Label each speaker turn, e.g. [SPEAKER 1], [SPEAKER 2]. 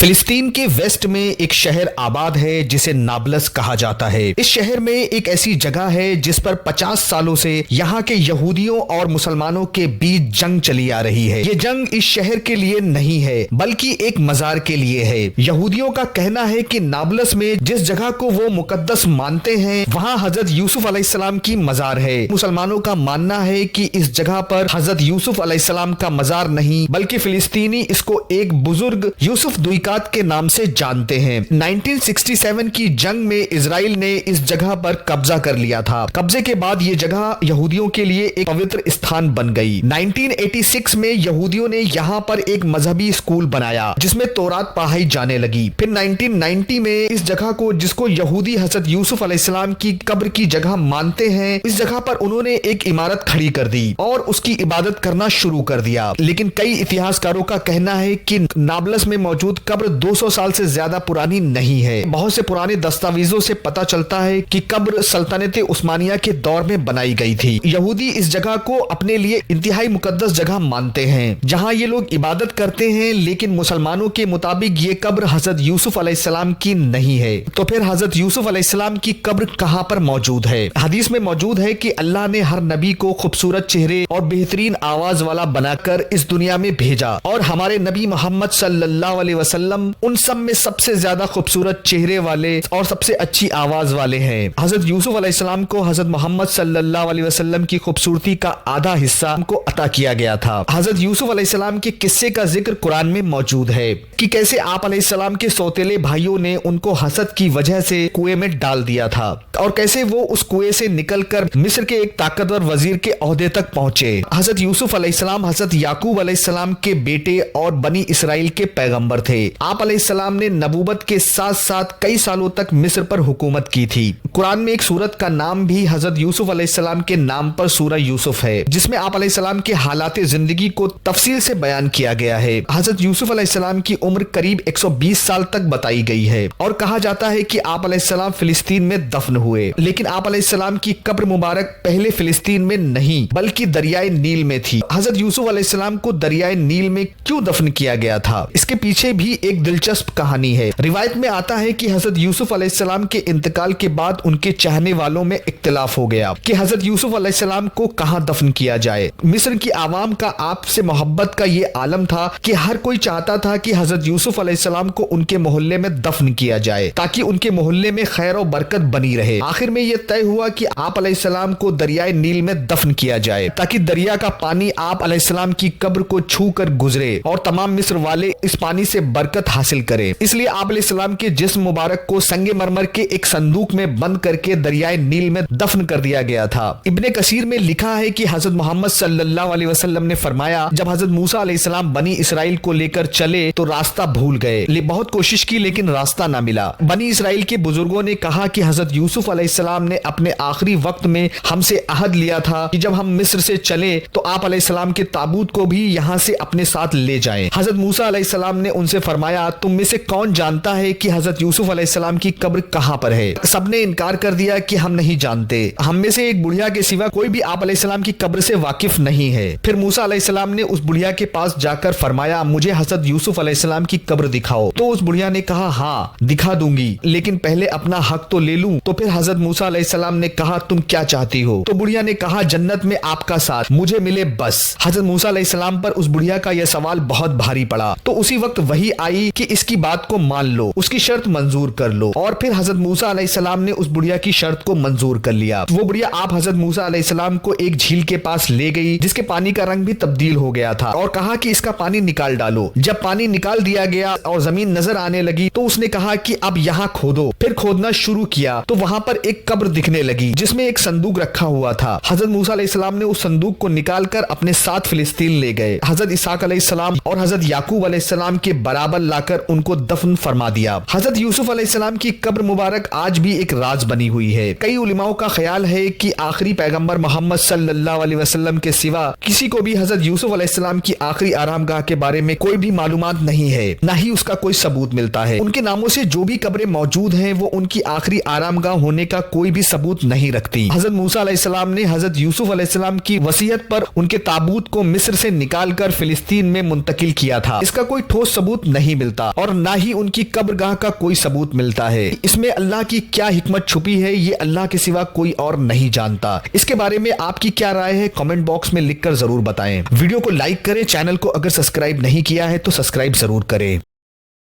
[SPEAKER 1] فلسطین کے ویسٹ میں ایک شہر آباد ہے جسے نابلس کہا جاتا ہے۔ اس شہر میں ایک ایسی جگہ ہے جس پر 50 سالوں سے یہاں کے یہودیوں اور مسلمانوں کے بیچ جنگ چلی آ رہی ہے۔ یہ جنگ اس شہر کے لیے نہیں ہے بلکہ ایک مزار کے لیے ہے۔ یہودیوں کا کہنا ہے کہ نابلس میں جس جگہ کو وہ مقدس مانتے ہیں وہاں حضرت یوسف علیہ السلام کی مزار ہے۔ مسلمانوں کا ماننا ہے کہ اس جگہ پر حضرت یوسف علیہ السلام کا مزار نہیں بلکہ فلسطینی اس کو ایک بزرگ یوسف دوئکات کے نام سے جانتے ہیں۔ 1967 کی جنگ میں اسرائیل نے اس جگہ پر قبضہ کر لیا تھا۔ قبضے کے بعد یہ جگہ یہودیوں کے لیے ایک پوتر استھان بن گئی۔ 1986 میں یہودیوں نے یہاں پر ایک مذہبی اسکول بنایا جس میں تورات پڑھائی جانے لگی۔ پھر 1990 میں اس جگہ کو جس کو یہودی حضرت یوسف علیہ السلام کی قبر کی جگہ مانتے ہیں اس جگہ پر انہوں نے ایک عمارت کھڑی کر دی اور اس کی عبادت کرنا شروع کر دیا۔ لیکن کئی اتہاسکاروں کا کہنا ہے کہ نابلس میں موجود قبر 200 سال سے زیادہ پرانی نہیں ہے۔ بہت سے پرانے دستاویزوں سے پتہ چلتا ہے کہ قبر سلطنت عثمانیہ کے دور میں بنائی گئی تھی۔ یہودی اس جگہ کو اپنے لیے انتہائی مقدس جگہ مانتے ہیں جہاں یہ لوگ عبادت کرتے ہیں، لیکن مسلمانوں کے مطابق یہ قبر حضرت یوسف علیہ السلام کی نہیں ہے۔ تو پھر حضرت یوسف علیہ السلام کی قبر کہاں پر موجود ہے؟ حدیث میں موجود ہے کہ اللہ نے ہر نبی کو خوبصورت چہرے اور بہترین آواز والا بنا کر اس دنیا میں بھیجا، اور ہمارے نبی محمد صلی اللہ علیہ وسلم ان سب میں سب سے زیادہ خوبصورت چہرے والے اور سب سے اچھی آواز والے ہیں۔ حضرت یوسف علیہ السلام کو حضرت محمد صلی اللہ علیہ وسلم کی خوبصورتی کا آدھا حصہ ان کو عطا کیا گیا تھا۔ حضرت یوسف علیہ السلام کے قصے کا ذکر قرآن میں موجود ہے کہ کیسے آپ علیہ السلام کے سوتیلے بھائیوں نے ان کو حسد کی وجہ سے کنویں میں ڈال دیا تھا، اور کیسے وہ اس کنویں سے نکل کر مصر کے ایک طاقتور وزیر کے عہدے تک پہنچے۔ حضرت یوسف علیہ السلام حضرت یعقوب علیہ السلام کے بیٹے اور بنی اسرائیل کے پیغمبر تھے۔ آپ علیہ السلام نے نبوت کے ساتھ ساتھ کئی سالوں تک مصر پر حکومت کی تھی۔ قرآن میں ایک سورت کا نام بھی حضرت یوسف علیہ السلام کے نام پر سورہ یوسف ہے جس میں آپ علیہ السلام کے حالات زندگی کو تفصیل سے بیان کیا گیا ہے۔ حضرت یوسف علیہ السلام کی عمر قریب 120 سال تک بتائی گئی ہے اور کہا جاتا ہے کہ آپ علیہ السلام فلسطین میں دفن ہوئے، لیکن آپ علیہ السلام کی قبر مبارک پہلے فلسطین میں نہیں بلکہ دریائے نیل میں تھی۔ حضرت یوسف علیہ السلام کو دریائے نیل میں کیوں دفن کیا گیا تھا؟ اس کے پیچھے بھی ایک دلچسپ کہانی ہے۔ روایت میں آتا ہے کہ حضرت یوسف علیہ السلام کے انتقال کے بعد ان کے چاہنے والوں میں اختلاف ہو گیا کہ حضرت یوسف علیہ السلام کو کہاں دفن کیا جائے۔ مصر کی عوام کا آپ سے محبت کا یہ عالم تھا کہ ہر کوئی چاہتا تھا کہ حضرت یوسف علیہ السلام کو ان کے محلے میں دفن کیا جائے تاکہ ان کے محلے میں خیر و برکت بنی رہے۔ آخر میں یہ طے ہوا کہ آپ علیہ السلام کو دریائے نیل میں دفن کیا جائے تاکہ دریا کا پانی آپ علیہ السلام کی قبر کو چھو کر گزرے اور تمام مصر والے اس پانی سے برکت حاصل کریں۔ اس لیے آپ علیہ السلام کے جسم مبارک کو سنگ مرمر کے ایک صندوق میں بند کر کے دریائے نیل میں دفن کر دیا گیا تھا۔ ابن کثیر میں لکھا ہے کہ حضرت محمد صلی اللہ علیہ وسلم نے فرمایا، جب حضرت موسیٰ علیہ السلام بنی اسرائیل کو لے کر چلے تو راستہ بھول گئے، بہت کوشش کی لیکن راستہ نہ ملا۔ بنی اسرائیل کے بزرگوں نے کہا کہ حضرت یوسف علیہ السلام نے اپنے آخری وقت میں ہم سے عہد لیا تھا کہ جب ہم مصر سے چلے تو آپ علیہ السلام کے تابوت کو بھی یہاں سے اپنے ساتھ لے جائیں۔ حضرت موسیٰ علیہ السلام نے ان سے فرمایا، تم میں سے کون جانتا ہے کہ حضرت یوسف علیہ السلام کی قبر کہاں پر ہے؟ سب نے انکار کر دیا کہ ہم نہیں جانتے، ہم میں سے ایک بڑھیا کے سوا کوئی بھی آپ علیہ السلام کی قبر سے واقف نہیں ہے۔ پھر موسیٰ علیہ السلام نے اس بڑھیا کے پاس جا کر فرمایا، مجھے حضرت یوسف علیہ السلام کی قبر دکھاؤ۔ تو اس بڑھیا نے کہا، ہاں دکھا دوں گی، لیکن پہلے اپنا حق تو لے لوں۔ تو پھر حضرت موسیٰ علیہ السلام نے کہا، تم کیا چاہتی ہو؟ تو بڑھیا نے کہا، جنت میں آپ کا ساتھ مجھے ملے بس۔ حضرت موسیٰ علیہ السلام پر اس بڑھیا کا یہ سوال بہت بھاری پڑا، تو اسی وقت وحی آئی کہ اس کی بات کو مان لو، اس کی شرط منظور کر لو، اور پھر حضرت موسیٰ علیہ السلام نے اس بڑھیا کی شرط کو منظور کر لیا۔ وہ بڑھیا آپ حضرت موسیٰ علیہ السلام کو ایک جھیل کے پاس لے گئی جس کے پانی کا رنگ بھی تبدیل ہو گیا تھا، اور کہا کہ اس کا پانی نکال ڈالو۔ جب پانی نکال دیا گیا اور زمین نظر آنے لگی تو اس نے کہا کہ اب یہاں کھودو۔ پھر کھودنا شروع کیا تو وہاں پر ایک قبر دکھنے لگی جس میں ایک صندوق رکھا ہوا تھا۔ حضرت موسیٰ علیہ السلام نے اس صندوق کو نکال کر اپنے ساتھ فلسطین لے گئے۔ حضرت اسحاق علیہ السلام اور حضرت یعقوب علیہ السلام کے برابر لا کر ان کو دفن فرما دیا۔ حضرت یوسف علیہ السلام کی قبر مبارک آج بھی ایک راز بنی ہوئی ہے۔ کئی علماء کا خیال ہے کہ آخری پیغمبر محمد صلی اللہ علیہ وسلم کے سوا کسی کو بھی حضرت یوسف علیہ السلام کی آخری آرام گاہ کے بارے میں کوئی بھی معلومات نہیں ہے، نہ ہی اس کا کوئی ثبوت ملتا ہے۔ ان کے ناموں سے جو بھی قبریں موجود ہیں وہ ان کی آخری آرام گاہ ہونے کا کوئی بھی ثبوت نہیں رکھتی۔ حضرت موسیٰ علیہ السلام نے حضرت یوسف علیہ السلام کی وصیت پر ان کے تابوت کو مصر سے نکال کر فلسطین میں منتقل کیا تھا، اس کا کوئی ٹھوس ثبوت نہیں نہیں ملتا اور نہ ہی ان کی قبرگاہ کا کوئی ثبوت ملتا ہے۔ اس میں اللہ کی کیا حکمت چھپی ہے یہ اللہ کے سوا کوئی اور نہیں جانتا۔ اس کے بارے میں آپ کی کیا رائے ہے کمنٹ باکس میں لکھ کر ضرور بتائیں۔ ویڈیو کو لائک کریں، چینل کو اگر سبسکرائب نہیں کیا ہے تو سبسکرائب ضرور کریں۔